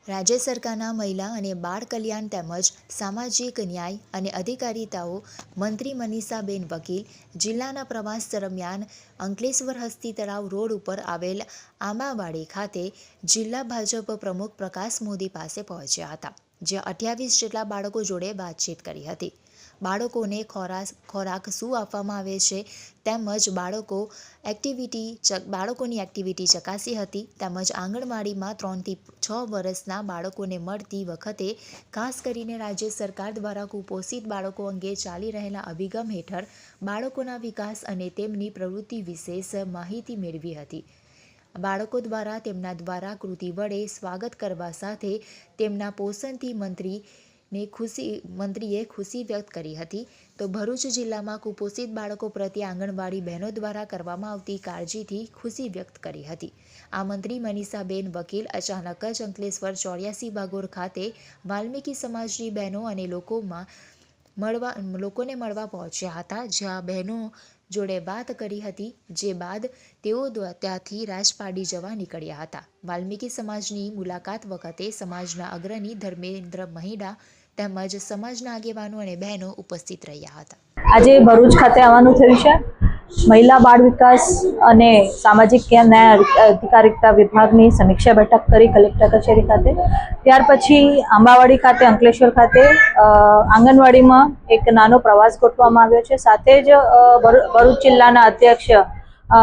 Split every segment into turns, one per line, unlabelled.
રાજ્ય સરકારના મહિલા અને બાળ કલ્યાણ તેમજ સામાજિક ન્યાય અને અધિકારીતાઓ મંત્રી મનીષાબેન વકીલ જિલ્લાના પ્રવાસ દરમિયાન અંકલેશ્વર હસ્તી તળાવ રોડ ઉપર આવેલ આંબાવાડી ખાતે જિલ્લા ભાજપ પ્રમુખ પ્રકાશ મોદી પાસે પહોંચ્યા હતા, જ્યાં 28 જેટલા બાળકો જોડે વાતચીત કરી હતી। બાળકોને ખોરાક શું આપવામાં આવે છે તેમજ બાળકોની એક્ટિવિટી ચકાસી હતી, તેમજ આંગણવાડીમાં 3 થી 6 વર્ષના બાળકોને મળતી વખતે ખાસ કરીને રાજ્ય સરકાર દ્વારા કુપોષિત બાળકો અંગે ચાલી રહેલા અભિગમ હેઠળ બાળકોના વિકાસ અને તેમની પ્રવૃત્તિ વિશેષ માહિતી મેળવી હતી। બાળકો દ્વારા તેમના દ્વારા કૃતિ વડે સ્વાગત કરવા સાથે તેમના પોષણથી મંત્રીએ ખુશી વ્યક્ત કરી હતી। તો ભરૂચ જિલ્લામાં કુપોષિત બાળકો પ્રત્યે આંગણવાડી બહેનો દ્વારા કરવામાં આવતી કાળજીથી ખુશી વ્યક્ત કરી હતી। આ મંત્રી મનીષાબેન વકીલ અચાનક જ અંકલેશ્વર 84 ભાગોળ ખાતે વાલ્મીકી સમાજની બહેનો અને લોકોને મળવા પહોંચ્યા હતા, જ્યાં બહેનો જોડે વાત કરી હતી, જે બાદ તેઓ ત્યાંથી રાજપારડી જવા નીકળ્યા હતા। વાલ્મીકી સમાજની મુલાકાત વખતે સમાજના અગ્રણી ધર્મેન્દ્ર મહિડા તેમજ સમાજના આગેવાનો અને બહેનો ઉપસ્થિત રહ્યા હતા।
આજે ભરૂચ ખાતે આવવાનું થયું છે। મહિલા બાળ વિકાસ અને સામાજિક ન્યાય અધિકારીતા વિભાગની સમીક્ષા બેઠક કરી કલેક્ટર કચેરી ખાતે। ત્યાર પછી આંબાવાડી ખાતે અંકલેશ્વર ખાતે આંગણવાડીમાં એક નાનો પ્રવાસ ગોઠવવામાં આવ્યો છે। સાથે જ ભરૂચ જિલ્લાના અધ્યક્ષ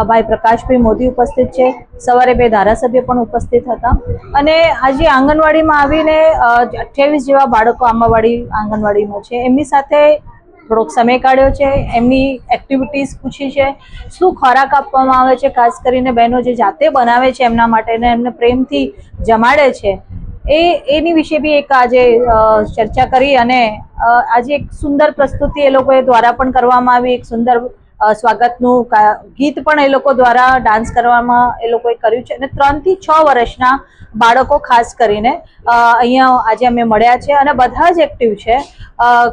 ભાઈ પ્રકાશભાઈ મોદી ઉપસ્થિત છે। સવારે 2 ધારાસભ્ય પણ ઉપસ્થિત હતા અને આજે આંગણવાડીમાં આવીને 28 જેવા બાળકો આંબાવાડી આંગણવાડીમાં છે, એમની સાથે થોડોક સમય કાઢ્યો છે, એમની એક્ટિવિટીઝ પૂછી છે, શું ખોરાક આપવામાં આવે છે, ખાસ કરીને બહેનો જે જાતે બનાવે છે એમના માટે ને એમને પ્રેમથી જમાડે છે એની વિશે બી એક આજે ચર્ચા કરી અને આજે એક સુંદર પ્રસ્તુતિ એ લોકો દ્વારા પણ કરવામાં આવી। એક સુંદર સ્વાગતનું ગીત પણ એ લોકો દ્વારા ડાન્સ કરવામાં એ લોકોએ કર્યું છે અને 3 થી 6 વર્ષના બાળકો ખાસ કરીને અહીંયા આજે અમે મળ્યા છે અને બધા જ એક્ટિવ છે।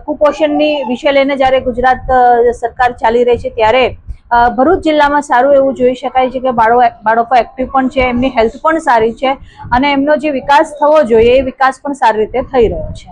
કુપોષણની વિષય લઈને જ્યારે ગુજરાત સરકાર ચાલી રહી છે ત્યારે ભરૂચ જિલ્લામાં સારું એવું જોઈ શકાય છે કે બાળકો એક્ટિવ પણ છે, એમની હેલ્થ પણ સારી છે અને એમનો જે વિકાસ થવો જોઈએ એ વિકાસ પણ સારી રીતે થઈ રહ્યો છે।